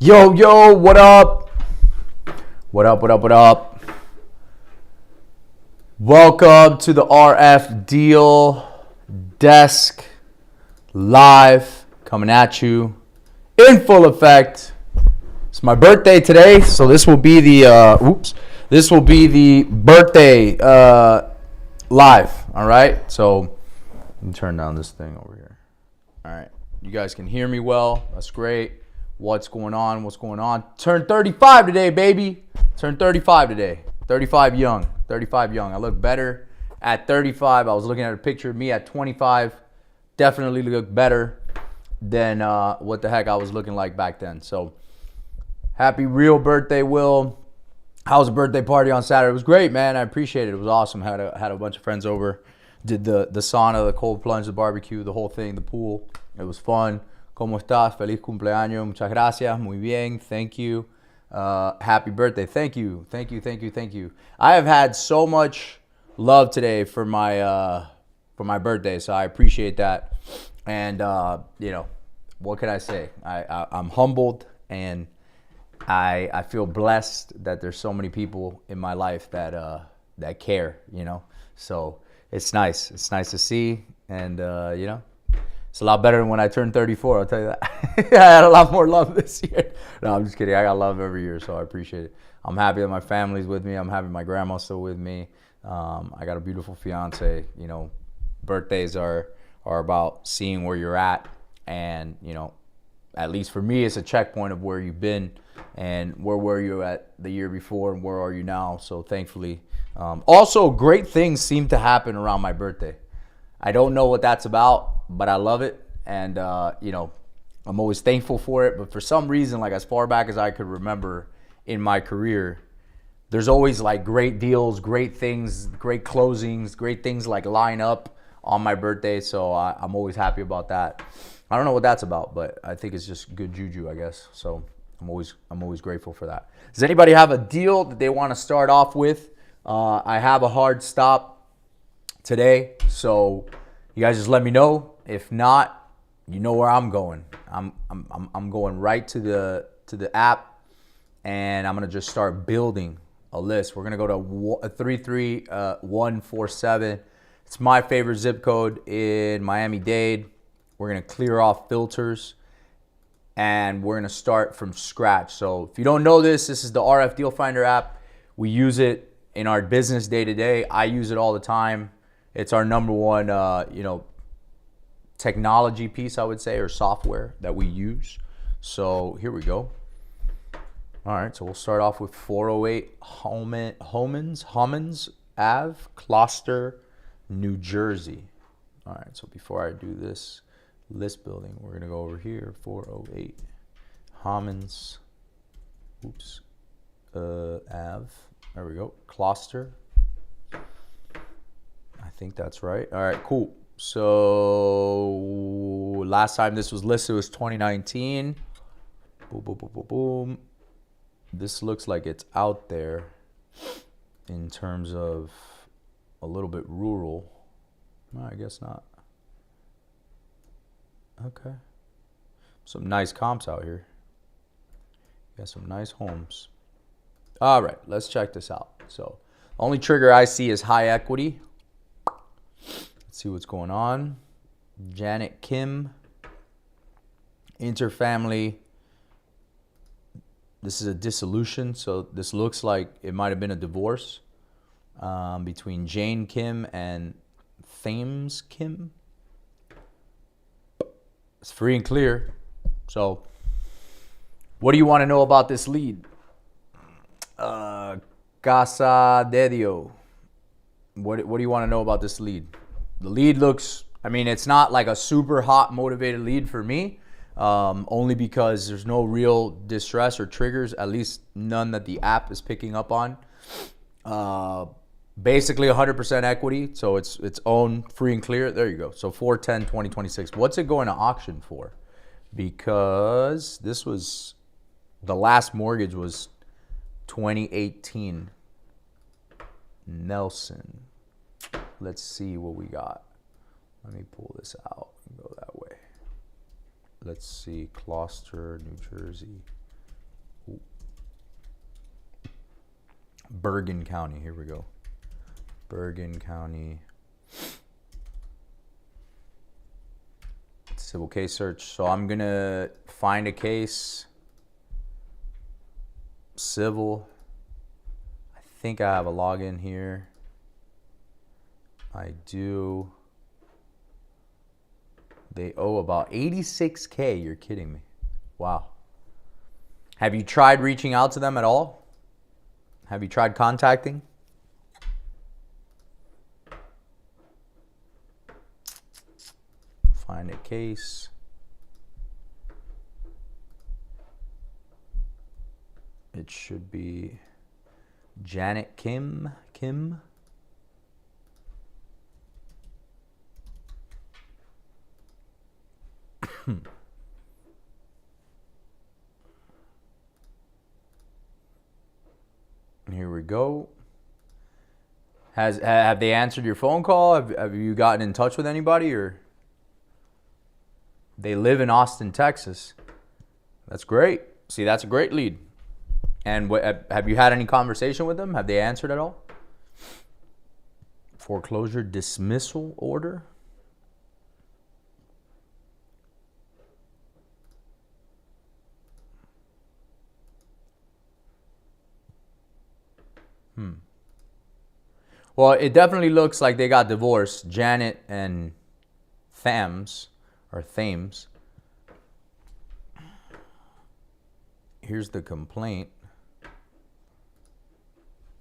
Yo, yo, what up? What up, what up, what up? Welcome to the RF Deal Desk live, coming at you in full effect. It's my birthday today, so this will be the birthday live. All right, so let me turn down this thing over here. All right, you guys can hear me well. That's great. What's going on? What's going on? Turned 35 today, baby. Turned 35 today. 35 young. 35 young. I look better at 35. I was looking at a picture of me at 25. Definitely look better than what the heck I was looking like back then. So, happy real birthday, Will. How was the birthday party on Saturday? It was great, man. I appreciate it. It was awesome. Had a bunch of friends over. Did the sauna, the cold plunge, the barbecue, the whole thing, the pool. It was fun. ¿Cómo estás? Feliz cumpleaños. Muchas gracias. Muy bien. Thank you. Happy birthday. Thank you. Thank you. Thank you. Thank you. I have had so much love today for my birthday, so I appreciate that. And what can I say? I'm humbled, and I feel blessed that there's so many people in my life that care. So it's nice. It's nice to see, and it's a lot better than when I turned 34, I'll tell you that. I had a lot more love this year. No, I'm just kidding. I got love every year, so I appreciate it. I'm happy that my family's with me. I'm happy my grandma's still with me. I got a beautiful fiance. Birthdays are about seeing where you're at. And, at least for me, it's a checkpoint of where you've been and where were you at the year before and where are you now. So thankfully. Also, great things seem to happen around my birthday. I don't know what that's about, but I love it. And, I'm always thankful for it. But for some reason, like as far back as I could remember in my career, there's always like great deals, great things, great closings, great things like line up on my birthday. So I'm always happy about that. I don't know what that's about, but I think it's just good juju, I guess. So I'm always grateful for that. Does anybody have a deal that they want to start off with? I have a hard stop today, so you guys just let me know. If not, you know where I'm going. I'm going right to the app, and I'm gonna just start building a list. We're gonna go to 33147. It's my favorite zip code in Miami-Dade. We're gonna clear off filters, and we're gonna start from scratch. So if you don't know this is the RF Deal Finder app. We use it in our business day to day. I use it all the time. It's our number one, technology piece, I would say, or software that we use. So here we go. All right, so we'll start off with 408 Homans Ave, Gloucester, New Jersey. All right, so before I do this list building, we're gonna go over here, 408 Homans, Ave. There we go, Gloucester. I think that's right. All right, cool. So last time this was listed was 2019. Boom, boom, boom, boom, boom. This looks like it's out there in terms of a little bit rural. No, I guess not. Okay. Some nice comps out here. Got some nice homes. All right, let's check this out. So only trigger I see is high equity. Let's see what's going on. Janet Kim, interfamily. This is a dissolution, so this looks like it might have been a divorce between Jane Kim and Thames Kim. It's free and clear. So what do you want to know about this lead? Casa de Dio. What do you want to know about this lead? The lead looks, it's not like a super hot motivated lead for me, only because there's no real distress or triggers, at least none that the app is picking up on. Basically 100% equity, so it's its own free and clear. There you go. So 4/10/2026. What's it going to auction for? Because this was, the last mortgage was 2018. Nelson. Let's see what we got. Let me pull this out and go that way. Let's see, Gloucester, New Jersey. Bergen County. Here we go. Bergen County. Civil case search. So I'm going to find a case. Civil. I think I have a login here. I do. They owe about $86K. You're kidding me. Wow. Have you tried reaching out to them at all? Have you tried contacting? Find a case. It should be Janet Kim. Here we go. Have they answered your phone call? Have you gotten in touch with anybody? Or they live in Austin, Texas. That's great. See, that's a great lead. And have you had any conversation with them? Have they answered at all? Foreclosure dismissal order. Well, it definitely looks like they got divorced. Janet and Thames. Here's the complaint.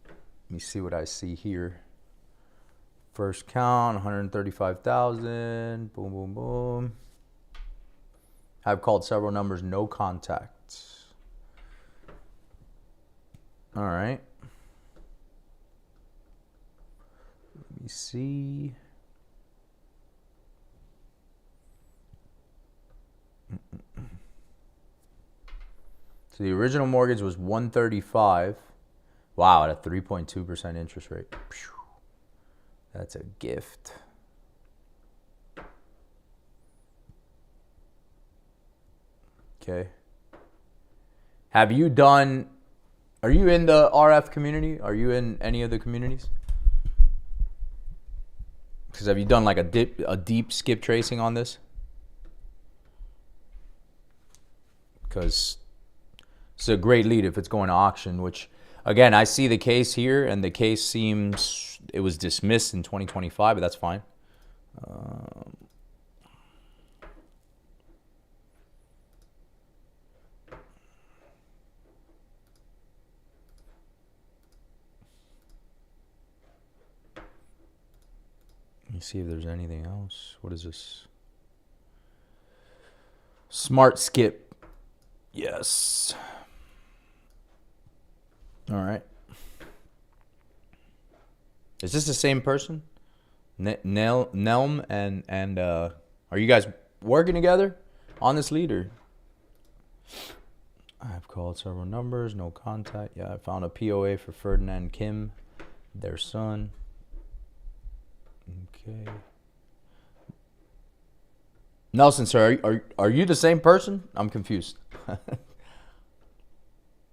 Let me see what I see here. First count, 135,000. Boom, boom, boom. I've called several numbers, no contacts. All right. Let me see. So the original mortgage was 135. Wow, at a 3.2% interest rate. That's a gift. Okay. Are you in the RF community? Are you in any of the communities? Because have you done like a deep skip tracing on this? Because it's a great lead if it's going to auction, which, again, I see the case here, and the case seems it was dismissed in 2025, but that's fine. Let me see if there's anything else. What is this? Smart skip. Yes. All right. Is this the same person? Nelm and are you guys working together on this lead? Or I've called several numbers, no contact. Yeah, I found a POA for Ferdinand Kim, their son. Okay. Nelson, sir, are you the same person? I'm confused.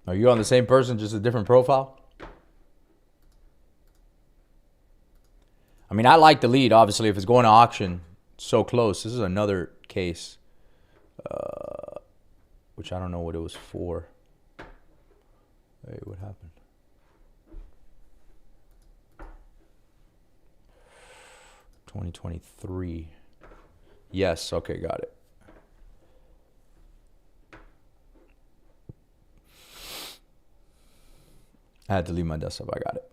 Are you on the same person, just a different profile? I mean, I like the lead, obviously, if it's going to auction so close. This is another case, which I don't know what it was for. Hey, what happened? $2023. Yes, okay, got it. I had to leave my desktop. I got it.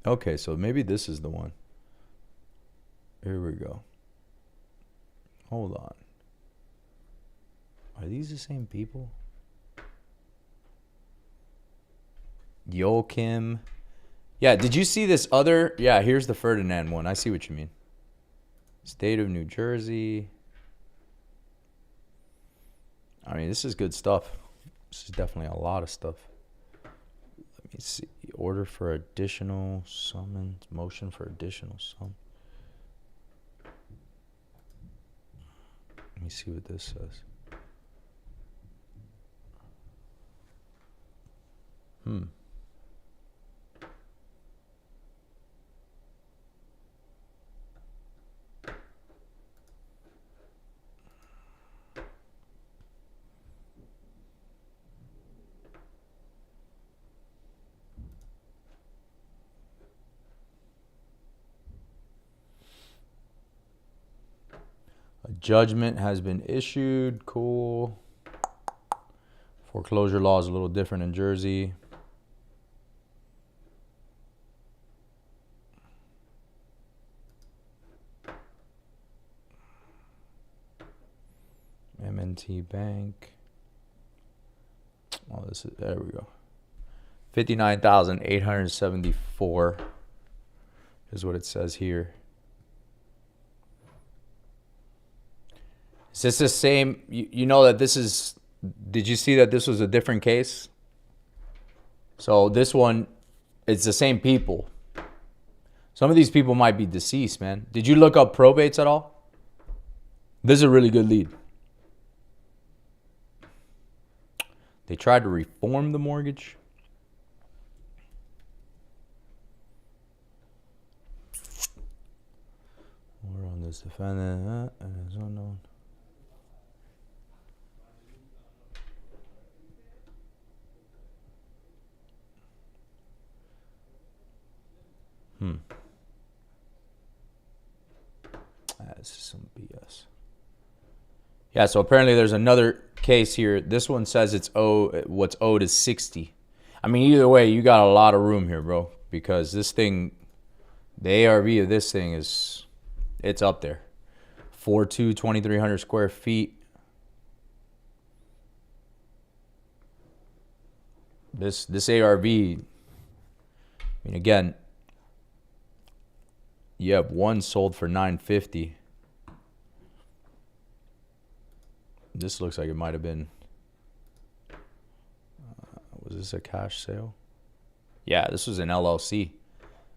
Okay, so maybe this is the one. Here we go. Hold on. Are these the same people? Yo Kim. Yeah, did you see this other? Yeah, here's the Ferdinand one. I see what you mean. State of New Jersey. I mean, this is good stuff. This is definitely a lot of stuff. Let me see. Order for additional summons. Motion for additional summons. Let me see what this says. A judgment has been issued. Cool. Foreclosure law is a little different in Jersey. M&T Bank. Oh, this is, there we go. 59,874 is what it says here. Is this the same? You know that this is, did you see that this was a different case? So this one, it's the same people. Some of these people might be deceased, man. Did you look up probates at all? This is a really good lead. They tried to reform the mortgage. We're on this defendant and is unknown. This is some BS. Yeah, so apparently there's another case here. This one says it's what's owed is 60. I mean, either way, you got a lot of room here, bro, because this thing, the ARV of this thing is, it's up there. 4.2, 2,300 square feet. This ARV, I mean, again, you have one sold for $950. This looks like it might have been, was this a cash sale? Yeah, this was an LLC.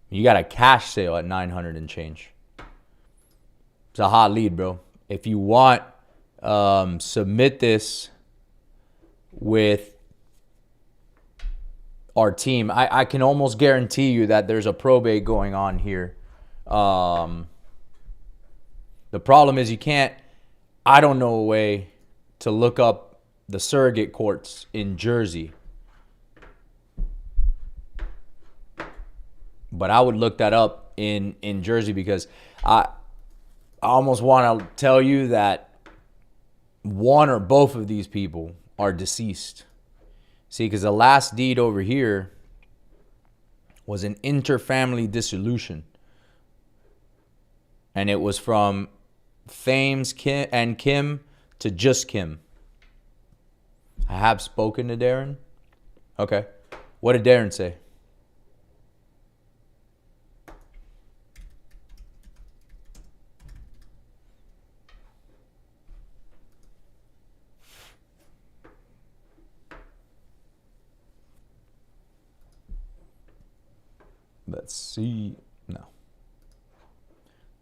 You got a cash sale at 900 and change. It's a hot lead, bro. If you want, submit this with our team. I can almost guarantee you that there's a probate going on here. The problem is you can't, I don't know a way to look up the surrogate courts in Jersey. But I would look that up in Jersey because I almost want to tell you that one or both of these people are deceased. See, because the last deed over here was an interfamily dissolution. And it was from Thames and Kim to just Kim. I have spoken to Darren. Okay. What did Darren say? Let's see. No.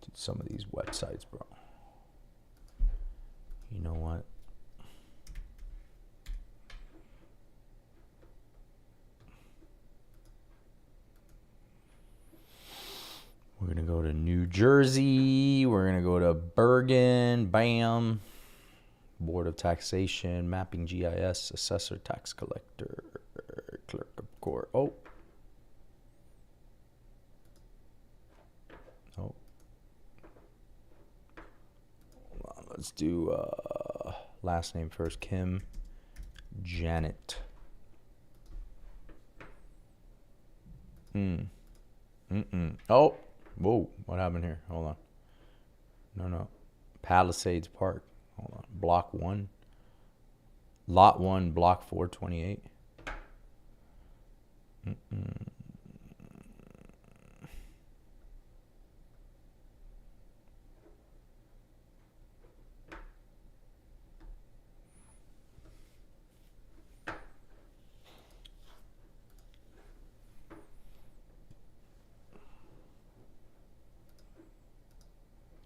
Dude, some of these websites, bro. You know what? We're going to go to New Jersey. We're going to go to Bergen. Bam. Board of Taxation, Mapping GIS, Assessor, Tax Collector, Clerk of Court. Oh. Oh. Hold on. Let's do last name first. Kim Janet. Oh. Whoa. What happened here? Hold on. No. Palisades Park. Hold on. Block 1. Lot 1, Block 428.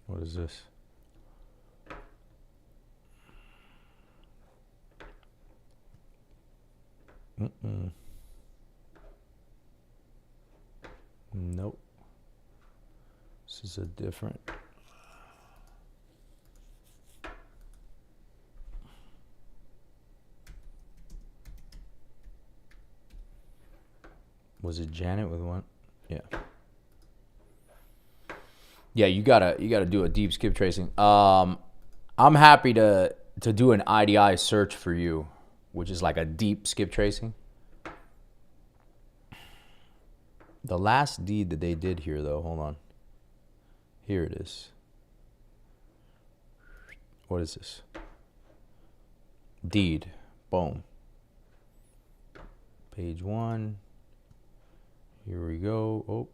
What is this? Nope. This is a different. Was it Janet with one? Yeah. Yeah, you gotta do a deep skip tracing. I'm happy to do an IDI search for you, which is like a deep skip tracing. The last deed that they did here, though, hold on. Here it is. What is this? Deed. Boom. Page 1. Here we go. Oh.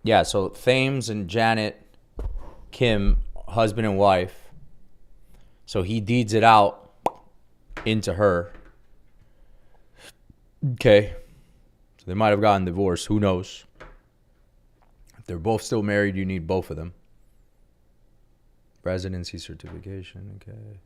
Yeah, so Thames and Janet Kim, husband and wife. So he deeds it out into her. Okay. So they might have gotten divorced. Who knows? If they're both still married, you need both of them. Residency certification. Okay.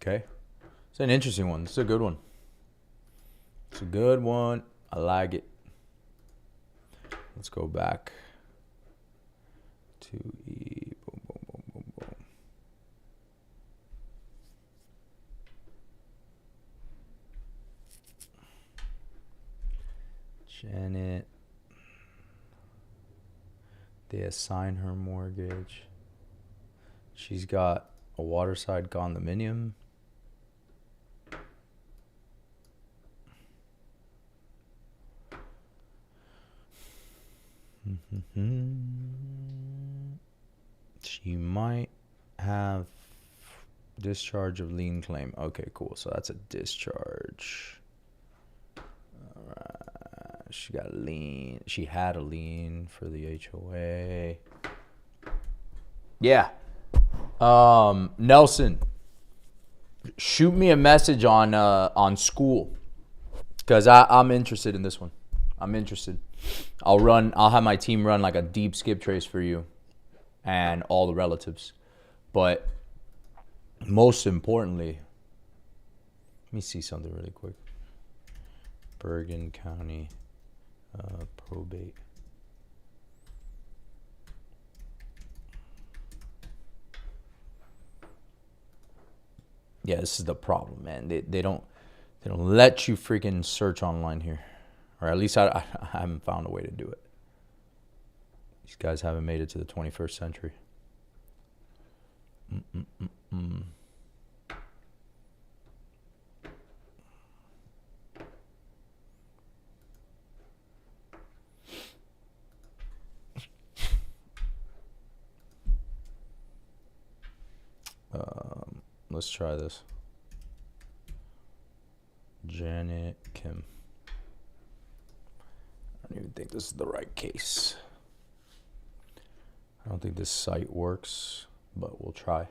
Okay. It's an interesting one. It's a good one. It's a good one. I like it. Let's go back to E. Boom, boom, boom, boom, boom. Janet. They assign her mortgage. She's got a waterside condominium. She might have discharge of lien claim. Okay, cool. So that's a discharge. All right. She got a lien. She had a lien for the HOA. Yeah. Nelson, shoot me a message on school, because I'm interested in this one. I'm interested. I'll have my team run like a deep skip trace for you and all the relatives. But most importantly, let me see something really quick. Bergen County probate. Yeah, this is the problem, man. They don't let you freaking search online here. Or at least I haven't found a way to do it. These guys haven't made it to the 21st century. Let's try this. Janet Kim. I don't even think this is the right case. I don't think this site works, but we'll try.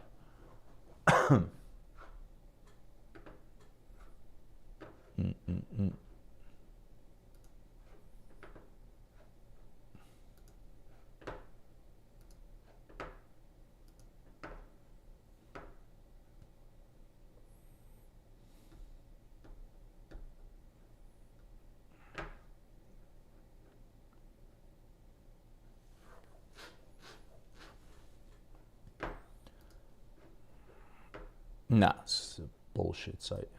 Nah, it's a bullshit site.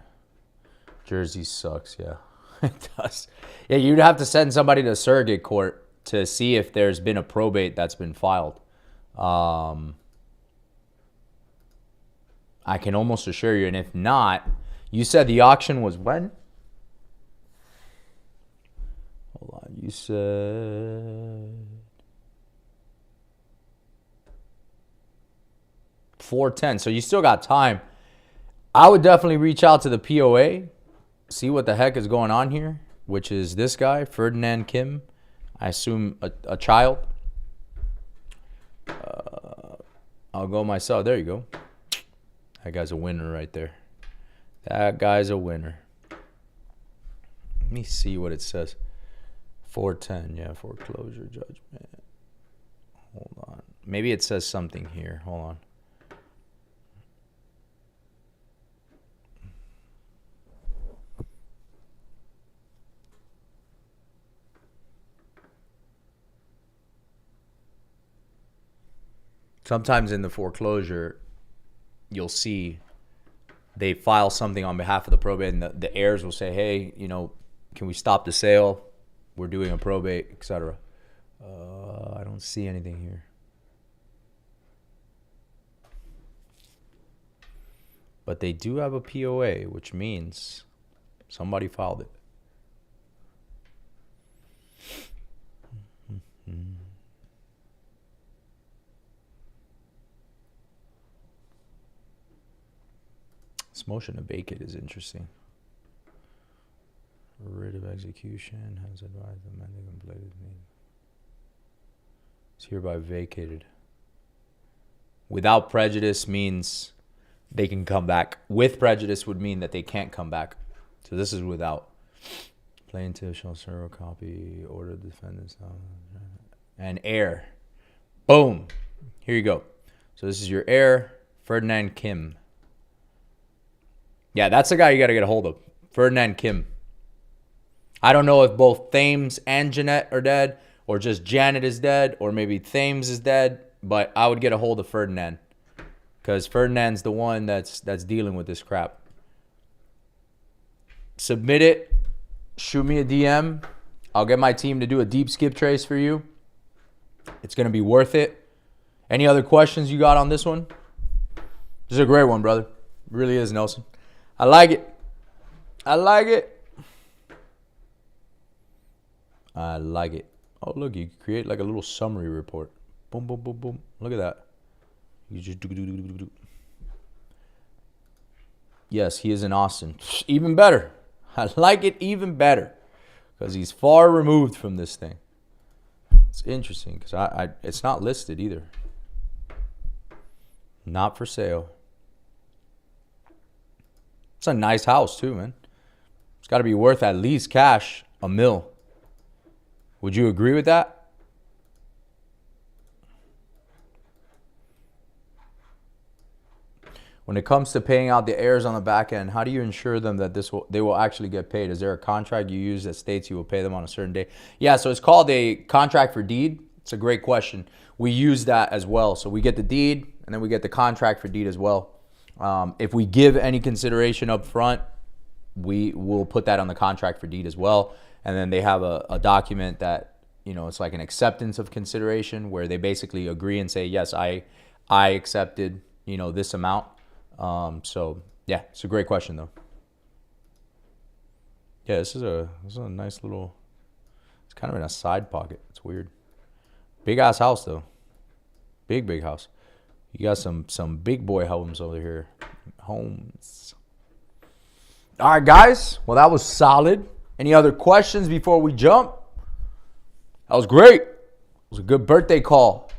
Jersey sucks, yeah. It does. Yeah, you'd have to send somebody to surrogate court to see if there's been a probate that's been filed. I can almost assure you, and if not, you said the auction was when? Hold on, you said 4/10, so you still got time. I would definitely reach out to the POA, see what the heck is going on here. which is this guy, Ferdinand Kim. I assume a child. I'll go myself. There you go. That guy's a winner right there. That guy's a winner. Let me see what it says. 410, yeah, foreclosure judgment. Hold on. Maybe it says something here. Hold on. Sometimes in the foreclosure, you'll see they file something on behalf of the probate, and the heirs will say, hey, you know, can we stop the sale? We're doing a probate, etc. I don't see anything here. But they do have a POA, which means somebody filed it. This motion to vacate is interesting. Writ of execution has advised the amended completed name. It's hereby vacated. Without prejudice means they can come back. With prejudice would mean that they can't come back. So this is without. Plaintiff shall serve a copy, order the defendants, and heir. Boom. Here you go. So this is your heir, Ferdinand Kim. Yeah, that's the guy you got to get a hold of. Ferdinand Kim. I don't know if both Thames and Jeanette are dead, or just Janet is dead, or maybe Thames is dead, but I would get a hold of Ferdinand, because Ferdinand's the one that's dealing with this crap. Submit it. Shoot me a DM. I'll get my team to do a deep skip trace for you. It's going to be worth it. Any other questions you got on this one? This is a great one, brother. It really is, Nelson. I like it. I like it. I like it. Oh, look, you can create like a little summary report. Boom, boom, boom, boom. Look at that. You just do. Yes, he is in Austin. Even better. I like it even better because he's far removed from this thing. It's interesting because it's not listed either. Not for sale. It's a nice house too, man. It's got to be worth at least cash $1 million. Would you agree with that? When it comes to paying out the heirs on the back end, how do you ensure them that they will actually get paid? Is there a contract you use that states you will pay them on a certain day? Yeah, so it's called a contract for deed. It's a great question. We use that as well. So we get the deed and then we get the contract for deed as well. If we give any consideration up front, we will put that on the contract for deed as well. And then they have a document that, you know, it's like an acceptance of consideration where they basically agree and say, yes, I accepted, you know, this amount. So yeah, it's a great question though. Yeah, this is a nice little, it's kind of in a side pocket. It's weird. Big ass house though. Big house. You got some big boy homes over here. Homes. All right, guys. Well, that was solid. Any other questions before we jump? That was great. It was a good birthday call.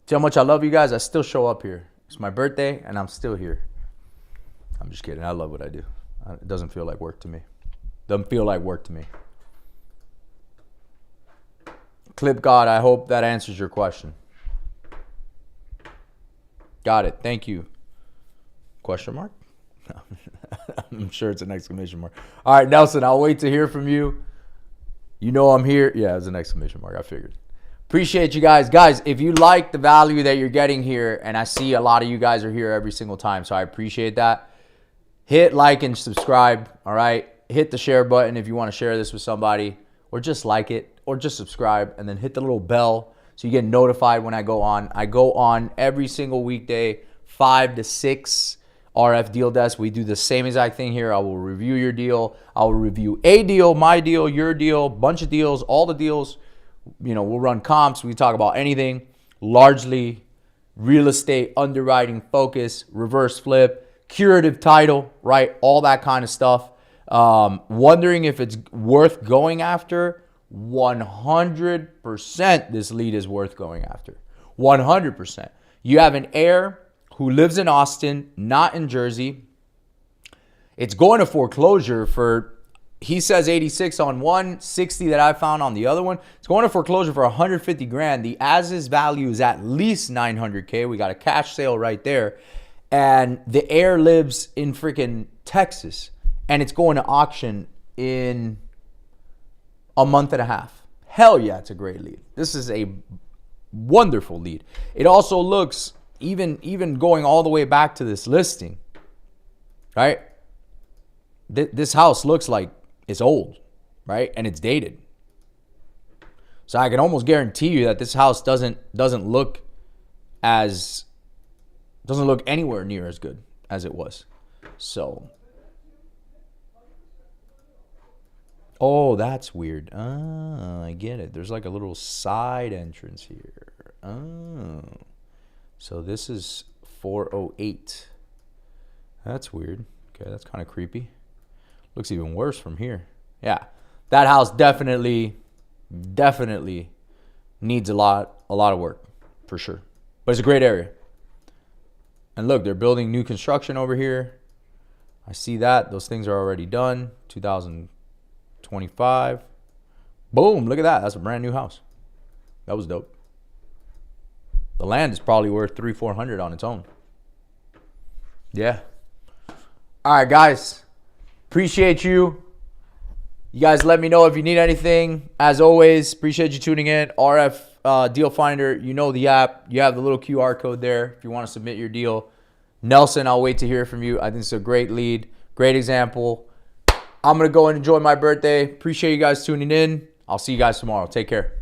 See how much I love you guys? I still show up here. It's my birthday, and I'm still here. I'm just kidding. I love what I do. It doesn't feel like work to me. Doesn't feel like work to me. Clip God, I hope that answers your question. Got it. Thank you. Question mark? No. I'm sure it's an exclamation mark. All right, Nelson, I'll wait to hear from you. You know I'm here. Yeah, it's an exclamation mark. I figured. Appreciate you guys. Guys, if you like the value that you're getting here, and I see a lot of you guys are here every single time, so I appreciate that. Hit like and subscribe, all right? Hit the share button if you want to share this with somebody, or just like it, or just subscribe, and then hit the little bell so you get notified when I go on. I go on every single weekday, 5 to 6 RF Deal Desk. We do the same exact thing here. I will review your deal. I will review a deal, my deal, your deal, bunch of deals, all the deals. You know, we'll run comps. We talk about anything, largely real estate, underwriting, focus, reverse flip, curative title, right? All that kind of stuff. Wondering if it's worth going after. 100% this lead is worth going after. 100%. You have an heir who lives in Austin, not in Jersey. It's going to foreclosure for, he says 86 on one, 60 that I found on the other one. It's going to foreclosure for 150 grand. The as-is value is at least 900K. We got a cash sale right there. And the heir lives in freaking Texas. And it's going to auction in a month and a half. Hell yeah, it's a great lead. This is a wonderful lead. It also looks, even going all the way back to this listing, right? This house looks like it's old, right? And it's dated. So I can almost guarantee you that this house doesn't look anywhere near as good as it was. So, oh, that's weird. Ah, I get it. There's like a little side entrance here. Oh, so this is 408. That's weird. Okay, that's kind of creepy. Looks even worse from here. Yeah, that house definitely needs a lot of work for sure. But it's a great area. And look, they're building new construction over here. I see that. Those things are already done. 2025. Boom, look at that. That's a brand new house. That was dope. The land is probably worth $300-400 on its own. Yeah. All right, guys. Appreciate you. You guys let me know if you need anything. As always, appreciate you tuning in. RF Deal Finder, you know the app. You have the little QR code there if you want to submit your deal. Nelson, I'll wait to hear from you. I think it's a great lead, great example. I'm going to go and enjoy my birthday. Appreciate you guys tuning in. I'll see you guys tomorrow. Take care.